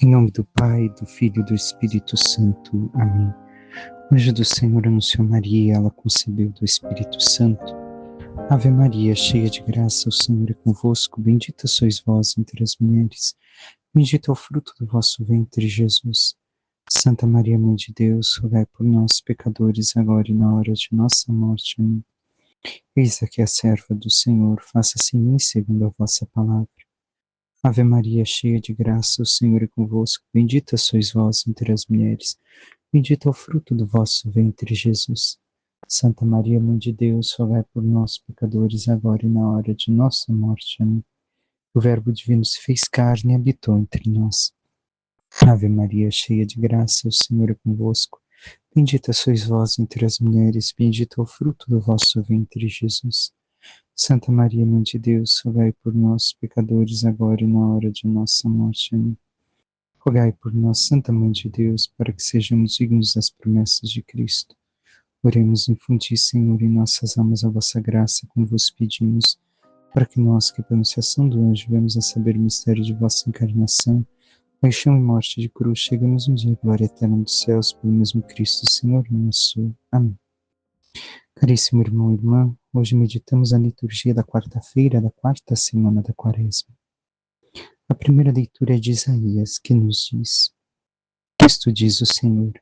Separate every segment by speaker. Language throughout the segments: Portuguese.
Speaker 1: Em nome do Pai, do Filho e do Espírito Santo. Amém. O anjo do Senhor anunciou Maria, ela concebeu do Espírito Santo. Ave Maria, cheia de graça, o Senhor é convosco. Bendita sois vós entre as mulheres. Bendito é o fruto do vosso ventre, Jesus. Santa Maria, Mãe de Deus, rogai por nós, pecadores, agora e na hora de nossa morte. Amém. Eis aqui a serva do Senhor, faça-se em mim segundo a vossa palavra. Ave Maria, cheia de graça, o Senhor é convosco. Bendita sois vós entre as mulheres. Bendito é o fruto do vosso ventre, Jesus. Santa Maria, Mãe de Deus, rogai por nós, pecadores, agora e na hora de nossa morte. Amém. O Verbo divino se fez carne e habitou entre nós. Ave Maria, cheia de graça, o Senhor é convosco. Bendita sois vós entre as mulheres. Bendito é o fruto do vosso ventre, Jesus. Santa Maria, Mãe de Deus, rogai por nós, pecadores, agora e na hora de nossa morte. Amém. Rogai por nós, Santa Mãe de Deus, para que sejamos dignos das promessas de Cristo. Oremos, infundi, Senhor, em nossas almas a vossa graça, como vos pedimos, para que nós, que pela anunciação do anjo, vemos a saber o mistério de vossa encarnação, paixão e morte de cruz, chegamos um dia à glória eterna dos céus, pelo mesmo Cristo, Senhor nosso. Amém. Caríssimo irmão e irmã, hoje meditamos a liturgia da quarta-feira da quarta semana da Quaresma. A primeira leitura é de Isaías, que nos diz: Isto diz o Senhor: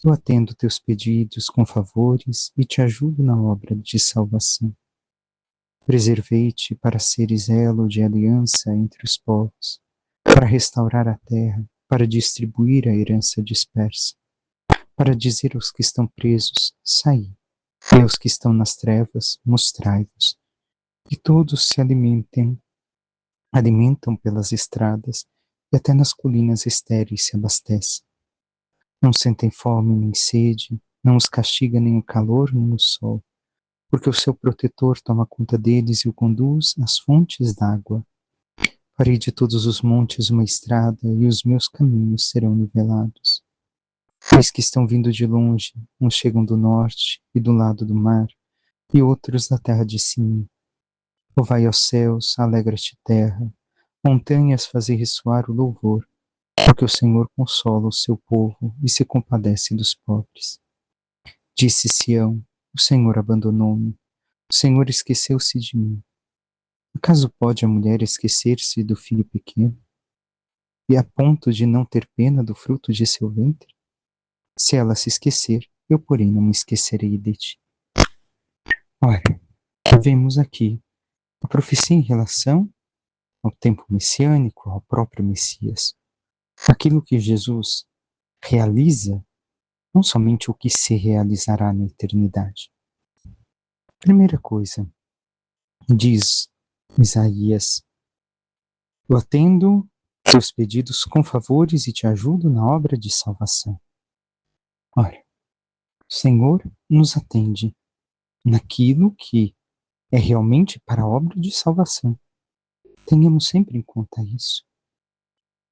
Speaker 1: Eu atendo teus pedidos com favores e te ajudo na obra de salvação. Preservei-te para seres elo de aliança entre os povos, para restaurar a terra, para distribuir a herança dispersa, para dizer aos que estão presos: saí, e aos que estão nas trevas: mostrai-vos. E todos se alimentam pelas estradas, e até nas colinas estéreis se abastecem. Não sentem fome nem sede, não os castiga nem o calor nem o sol, porque o seu protetor toma conta deles e o conduz às fontes d'água. Farei de todos os montes uma estrada, e os meus caminhos serão nivelados. Eis que estão vindo de longe, uns chegam do norte e do lado do mar, e outros da terra de cima. Louvai aos céus, alegra-te terra, montanhas, fazei ressoar o louvor, porque o Senhor consola o seu povo e se compadece dos pobres. Disse Sião: o Senhor abandonou-me, o Senhor esqueceu-se de mim. Acaso pode a mulher esquecer-se do filho pequeno, e a ponto de não ter pena do fruto de seu ventre? Se ela se esquecer, eu, porém, não me esquecerei de ti. Ora, vemos aqui a profecia em relação ao tempo messiânico, ao próprio Messias. Aquilo que Jesus realiza, não somente o que se realizará na eternidade. Primeira coisa, diz Isaías: eu atendo teus pedidos com favores e te ajudo na obra de salvação. Ora, o Senhor nos atende naquilo que é realmente para a obra de salvação. Tenhamos sempre em conta isso.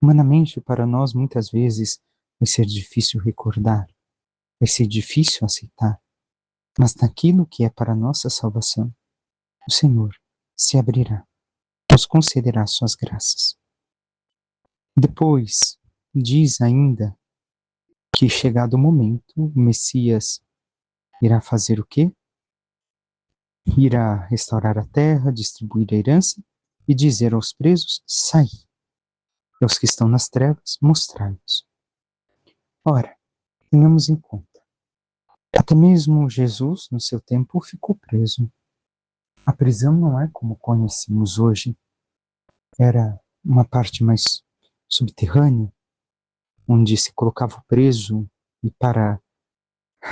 Speaker 1: Humanamente, para nós, muitas vezes, vai ser difícil recordar, vai ser difícil aceitar, mas naquilo que é para a nossa salvação, o Senhor se abrirá, nos concederá suas graças. Depois, diz ainda que, chegado o momento, o Messias irá fazer o quê? Irá restaurar a terra, distribuir a herança e dizer aos presos: saí, e aos que estão nas trevas, mostrai-vos. Ora, tenhamos em conta, até mesmo Jesus, no seu tempo, ficou preso. A prisão não é como conhecemos hoje. Era uma parte mais subterrânea, onde se colocava o preso e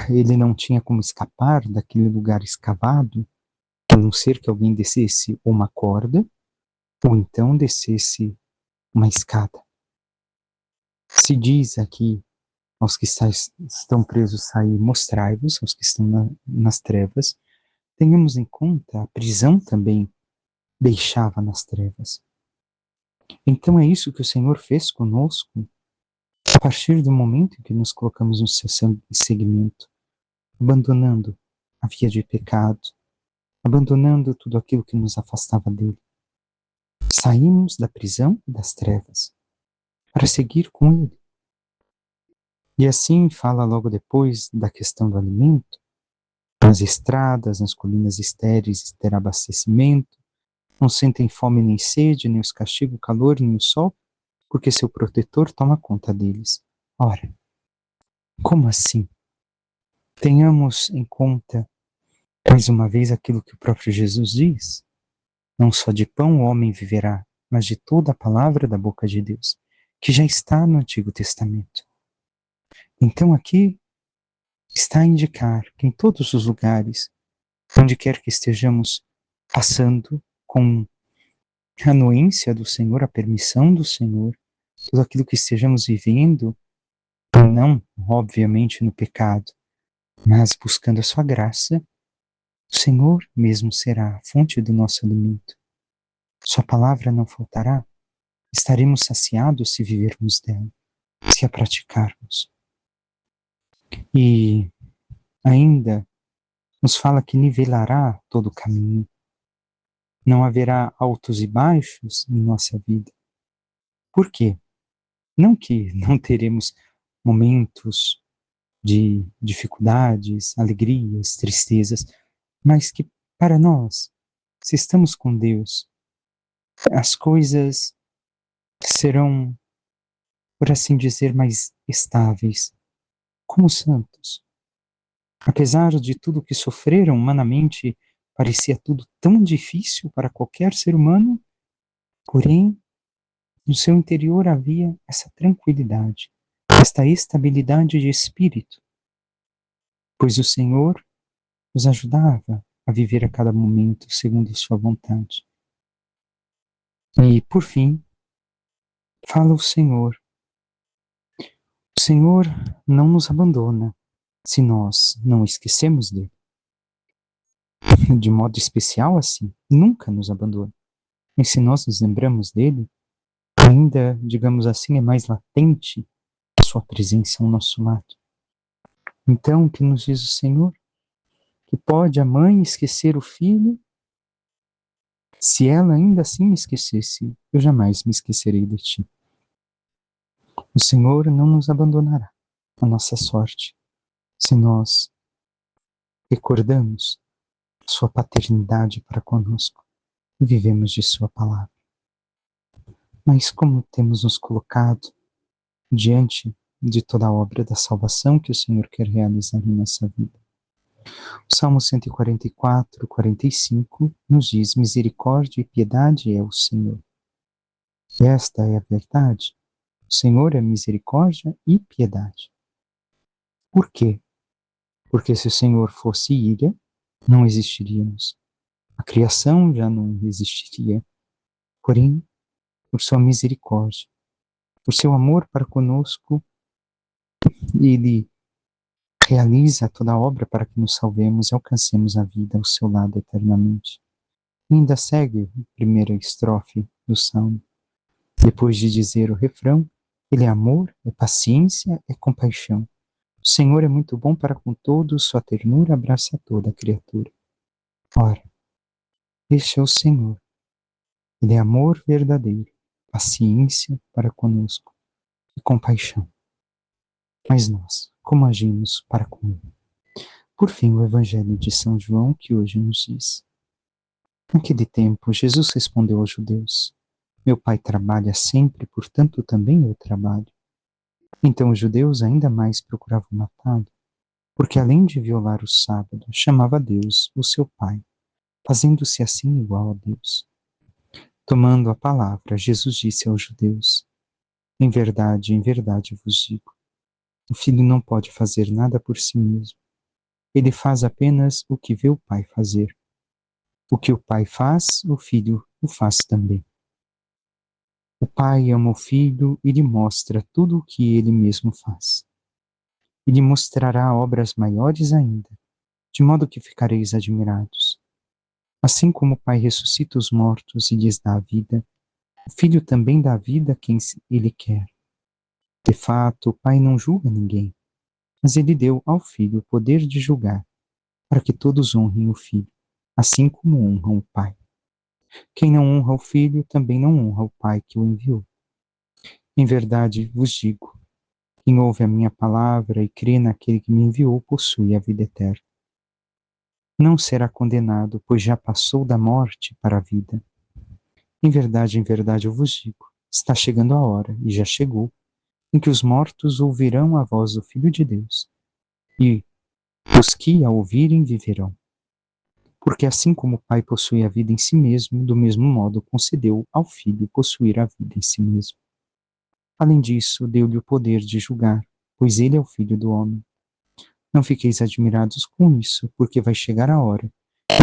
Speaker 1: ele não tinha como escapar daquele lugar escavado, a não ser que alguém descesse uma corda ou então descesse uma escada. Se diz aqui aos que estão presos sair, mostrai-vos, aos que estão nas trevas. Tenhamos em conta, a prisão também deixava nas trevas. Então é isso que o Senhor fez conosco a partir do momento em que nos colocamos no seu seguimento, abandonando a via de pecado, abandonando tudo aquilo que nos afastava dele. Saímos da prisão e das trevas. para seguir com ele. E assim fala logo depois da questão do alimento. Nas estradas, nas colinas estéreis terá abastecimento, não sentem fome nem sede, nem os castiga o calor, nem o sol, porque seu protetor toma conta deles. Ora, como assim? Tenhamos em conta, mais uma vez, aquilo que o próprio Jesus diz. Não só de pão o homem viverá, mas de toda a palavra da boca de Deus, que já está no Antigo Testamento. Então aqui está a indicar que em todos os lugares, onde quer que estejamos passando com a anuência do Senhor, a permissão do Senhor, tudo aquilo que estejamos vivendo, não, obviamente, no pecado, mas buscando a sua graça, o Senhor mesmo será a fonte do nosso alimento. Sua palavra não faltará, estaremos saciados se vivermos dela, se a praticarmos. E ainda nos fala que nivelará todo o caminho. Não haverá altos e baixos em nossa vida. Por quê? Não que não teremos momentos de dificuldades, alegrias, tristezas, mas que para nós, se estamos com Deus, as coisas serão, por assim dizer, mais estáveis, como os santos. Apesar de tudo que sofreram humanamente, parecia tudo tão difícil para qualquer ser humano, porém, no seu interior havia essa tranquilidade, esta estabilidade de espírito, pois o Senhor os ajudava a viver a cada momento segundo sua vontade. E, por fim, fala o Senhor. O Senhor não nos abandona se nós não esquecemos dele. De modo especial, assim, nunca nos abandona. Mas se nós nos lembramos dele, ainda, digamos assim, é mais latente a sua presença ao nosso lado. Então, o que nos diz o Senhor? Que pode a mãe esquecer o filho? Se ela ainda assim me esquecesse, eu jamais me esquecerei de ti. O Senhor não nos abandonará a nossa sorte, se nós recordamos sua paternidade para conosco e vivemos de sua palavra. Mas como temos nos colocado diante de toda a obra da salvação que o Senhor quer realizar em nossa vida? O Salmo 144, 45 nos diz: misericórdia e piedade é o Senhor. E esta é a verdade. O Senhor é misericórdia e piedade. Por quê? Porque se o Senhor fosse ira, não existiríamos. A criação já não existiria. Porém, por sua misericórdia, por seu amor para conosco, ele realiza toda a obra para que nos salvemos e alcancemos a vida ao seu lado eternamente. E ainda segue a primeira estrofe do Salmo. Depois de dizer o refrão, ele é amor, é paciência, é compaixão. O Senhor é muito bom para com todos, sua ternura abraça toda a criatura. Ora, este é o Senhor. Ele é amor verdadeiro, paciência para conosco e compaixão. Mas nós, como agimos para com ele? Por fim, o Evangelho de São João, que hoje nos diz. Naquele tempo, Jesus respondeu aos judeus: meu pai trabalha sempre, portanto também eu trabalho. Então os judeus ainda mais procuravam matá-lo, porque além de violar o sábado, chamava Deus o seu pai, fazendo-se assim igual a Deus. Tomando a palavra, Jesus disse aos judeus: em verdade vos digo, o filho não pode fazer nada por si mesmo. Ele faz apenas o que vê o pai fazer. O que o pai faz, o filho o faz também. O pai ama o filho e lhe mostra tudo o que ele mesmo faz. E lhe mostrará obras maiores ainda, de modo que ficareis admirados. Assim como o pai ressuscita os mortos e lhes dá a vida, o filho também dá a vida a quem ele quer. De fato, o pai não julga ninguém, mas ele deu ao filho o poder de julgar, para que todos honrem o filho, assim como honram o pai. Quem não honra o filho também não honra o pai que o enviou. Em verdade vos digo, quem ouve a minha palavra e crê naquele que me enviou possui a vida eterna. Não será condenado, pois já passou da morte para a vida. Em verdade eu vos digo, está chegando a hora, e já chegou, em que os mortos ouvirão a voz do Filho de Deus, e os que a ouvirem viverão. Porque assim como o Pai possui a vida em si mesmo, do mesmo modo concedeu ao Filho possuir a vida em si mesmo. Além disso, deu-lhe o poder de julgar, pois ele é o Filho do homem. Não fiqueis admirados com isso, porque vai chegar a hora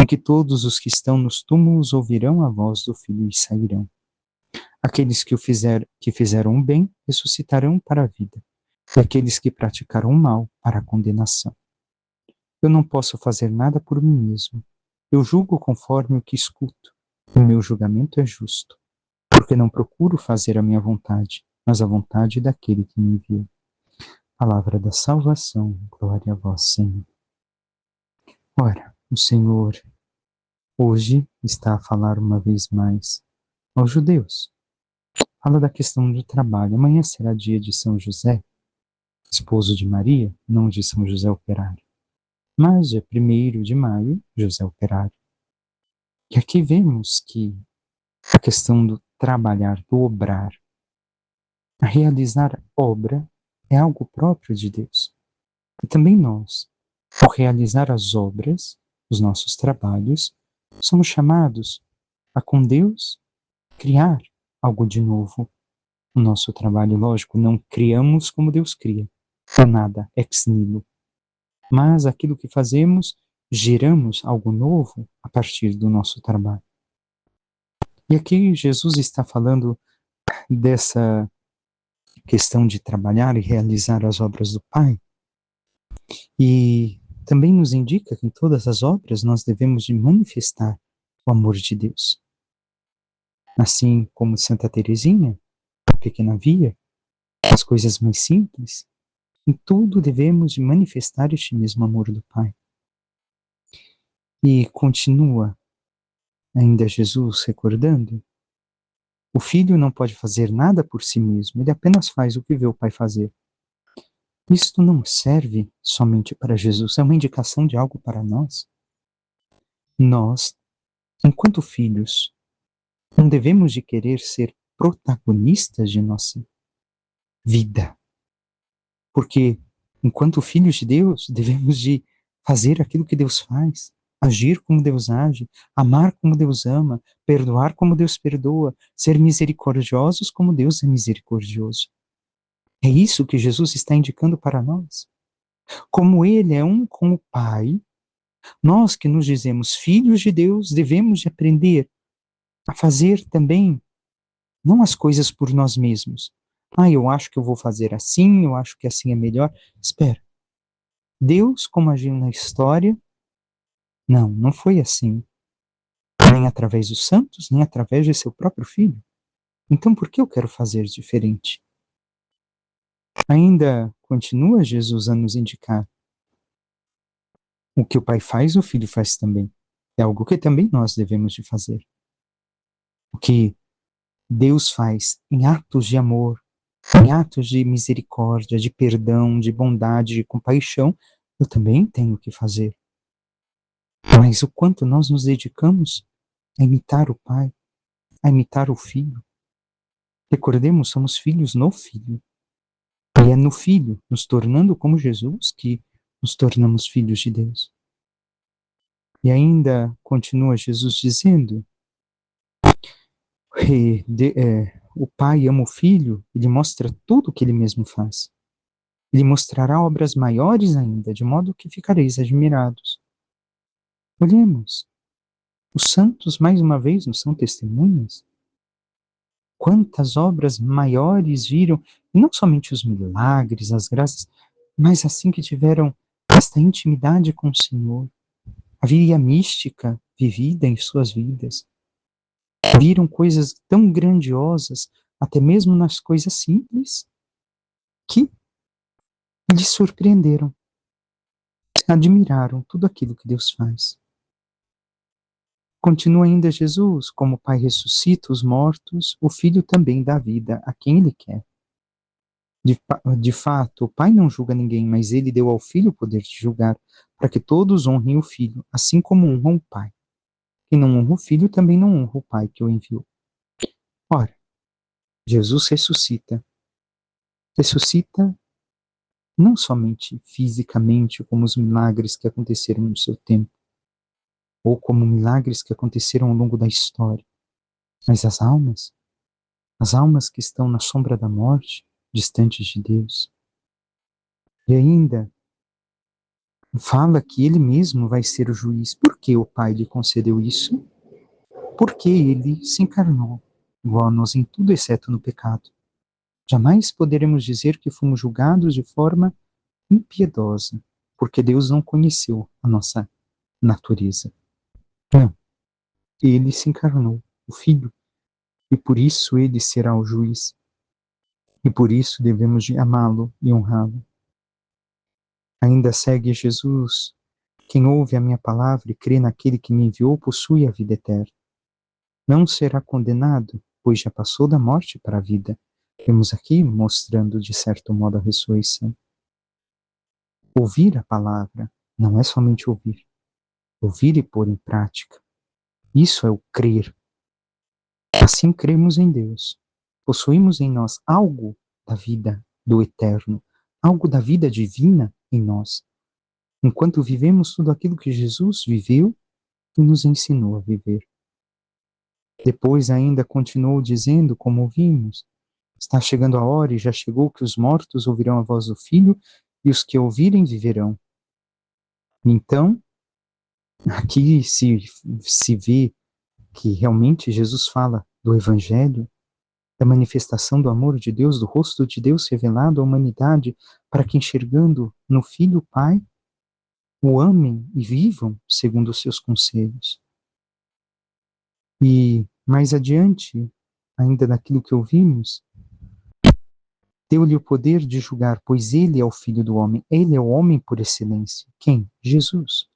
Speaker 1: em que todos os que estão nos túmulos ouvirão a voz do Filho e sairão. Aqueles que fizeram o bem ressuscitarão para a vida, e aqueles que praticaram o mal para a condenação. Eu não posso fazer nada por mim mesmo. Eu julgo conforme o que escuto. O meu julgamento é justo, porque não procuro fazer a minha vontade, mas a vontade daquele que me enviou. Palavra da salvação, glória a vós, Senhor. Ora, o Senhor hoje está a falar uma vez mais aos judeus. Fala da questão do trabalho. Amanhã será dia de São José, esposo de Maria, não de São José Operário. Mas dia 1º de maio, José Operário. E aqui vemos que a questão do trabalhar, do obrar, realizar obra é algo próprio de Deus. E também nós, ao realizar as obras, os nossos trabalhos, somos chamados a, com Deus, criar algo de novo. O nosso trabalho, lógico, não criamos como Deus cria, do nada, ex nihilo. Mas aquilo que fazemos, geramos algo novo a partir do nosso trabalho. E aqui Jesus está falando dessa questão de trabalhar e realizar as obras do Pai. E também nos indica que em todas as obras nós devemos de manifestar o amor de Deus. Assim como Santa Teresinha, a pequena via, as coisas mais simples, em tudo devemos de manifestar este mesmo amor do Pai. E continua ainda Jesus recordando, o filho não pode fazer nada por si mesmo, ele apenas faz o que vê o Pai fazer. Isto não serve somente para Jesus, é uma indicação de algo para nós. Nós, enquanto filhos, não devemos de querer ser protagonistas de nossa vida. Porque, enquanto filhos de Deus, devemos de fazer aquilo que Deus faz, agir como Deus age, amar como Deus ama, perdoar como Deus perdoa, ser misericordiosos como Deus é misericordioso. É isso que Jesus está indicando para nós. Como Ele é um com o Pai, nós que nos dizemos filhos de Deus, devemos de aprender a fazer também, não as coisas por nós mesmos. Eu acho que eu vou fazer assim, eu acho que assim é melhor. Espera. Deus, como agiu na história, não foi assim. Nem através dos santos, nem através de seu próprio filho. Então, por que eu quero fazer diferente? Ainda continua Jesus a nos indicar. O que o Pai faz, o Filho faz também. É algo que também nós devemos de fazer. O que Deus faz em atos de amor, em atos de misericórdia, de perdão, de bondade, de compaixão, eu também tenho que fazer. Mas o quanto nós nos dedicamos a imitar o Pai, a imitar o Filho. Recordemos, somos filhos no Filho. E é no Filho, nos tornando como Jesus, que nos tornamos filhos de Deus. E ainda continua Jesus dizendo, o Pai ama o Filho, ele mostra tudo o que ele mesmo faz. Ele mostrará obras maiores ainda, de modo que ficareis admirados. Olhemos, os santos, mais uma vez, nos são testemunhas. Quantas obras maiores viram, e não somente os milagres, as graças, mas assim que tiveram esta intimidade com o Senhor, a vida mística vivida em suas vidas, viram coisas tão grandiosas, até mesmo nas coisas simples, que lhes surpreenderam, admiraram tudo aquilo que Deus faz. Continua ainda Jesus, como o Pai ressuscita os mortos, o Filho também dá vida a quem Ele quer. De fato, o Pai não julga ninguém, mas ele deu ao Filho o poder de julgar, para que todos honrem o Filho, assim como honram o Pai. Quem não honra o Filho também não honra o Pai que o enviou. Ora, Jesus ressuscita. Ressuscita não somente fisicamente, como os milagres que aconteceram no seu tempo, ou como milagres que aconteceram ao longo da história, mas as almas que estão na sombra da morte, distantes de Deus. E ainda fala que ele mesmo vai ser o juiz. Por que o Pai lhe concedeu isso? Porque ele se encarnou, igual a nós em tudo exceto no pecado. Jamais poderemos dizer que fomos julgados de forma impiedosa, porque Deus não conheceu a nossa natureza. Não. Ele se encarnou, o Filho, e por isso ele será o juiz. E por isso devemos de amá-lo e honrá-lo. Ainda segue Jesus: quem ouve a minha palavra e crê naquele que me enviou possui a vida eterna. Não será condenado, pois já passou da morte para a vida. Vemos aqui mostrando, de certo modo, a ressurreição. Ouvir a palavra não é somente ouvir. Ouvir e pôr em prática. Isso é o crer. Assim cremos em Deus. Possuímos em nós algo da vida do eterno, algo da vida divina em nós. Enquanto vivemos tudo aquilo que Jesus viveu e nos ensinou a viver. Depois ainda continuou dizendo, como ouvimos, está chegando a hora e já chegou que os mortos ouvirão a voz do Filho e os que ouvirem viverão. Então, aqui se vê que realmente Jesus fala do Evangelho, da manifestação do amor de Deus, do rosto de Deus revelado à humanidade, para que enxergando no Filho o Pai, o amem e vivam segundo os seus conselhos. E mais adiante, ainda daquilo que ouvimos, deu-lhe o poder de julgar, pois ele é o Filho do homem, ele é o homem por excelência. Quem? Jesus.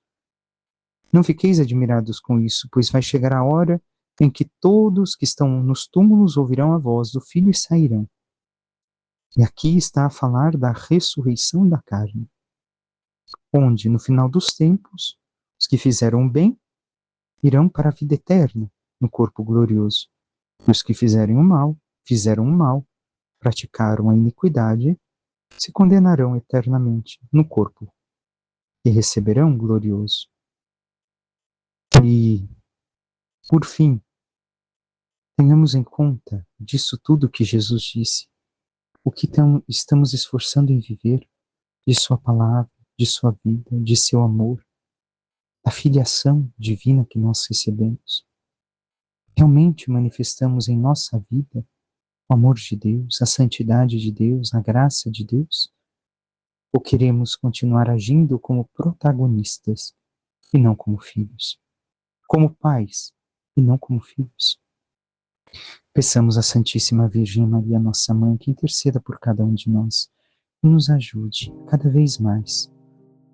Speaker 1: Não fiqueis admirados com isso, pois vai chegar a hora em que todos que estão nos túmulos ouvirão a voz do Filho e sairão. E aqui está a falar da ressurreição da carne, onde, no final dos tempos, os que fizeram o bem irão para a vida eterna, no corpo glorioso. E os que fizeram o mal, praticaram a iniquidade, se condenarão eternamente no corpo e receberão glorioso. E, por fim, tenhamos em conta disso tudo que Jesus disse, o que estamos esforçando em viver, de sua palavra, de sua vida, de seu amor, a filiação divina que nós recebemos. Realmente manifestamos em nossa vida o amor de Deus, a santidade de Deus, a graça de Deus? Ou queremos continuar agindo como protagonistas e não como filhos? Como pais e não como filhos? Peçamos à Santíssima Virgem Maria, nossa Mãe, que interceda por cada um de nós e nos ajude cada vez mais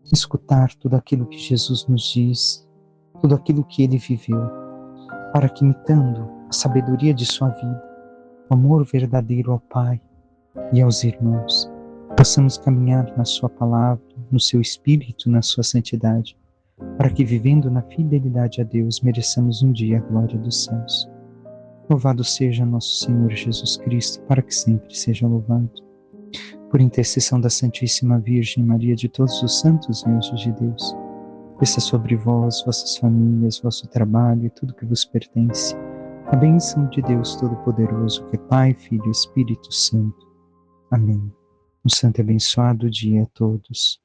Speaker 1: a escutar tudo aquilo que Jesus nos diz, tudo aquilo que Ele viveu, para que, imitando a sabedoria de sua vida, o amor verdadeiro ao Pai e aos irmãos, possamos caminhar na sua palavra, no seu Espírito, na sua santidade, para que, vivendo na fidelidade a Deus, mereçamos um dia a glória dos céus. Louvado seja nosso Senhor Jesus Cristo, para que sempre seja louvado. Por intercessão da Santíssima Virgem Maria, de todos os santos e anjos de Deus, desça sobre vós, vossas famílias, vosso trabalho e tudo que vos pertence, a bênção de Deus Todo-Poderoso, que é Pai, Filho e Espírito Santo. Amém. Um santo e abençoado dia a todos.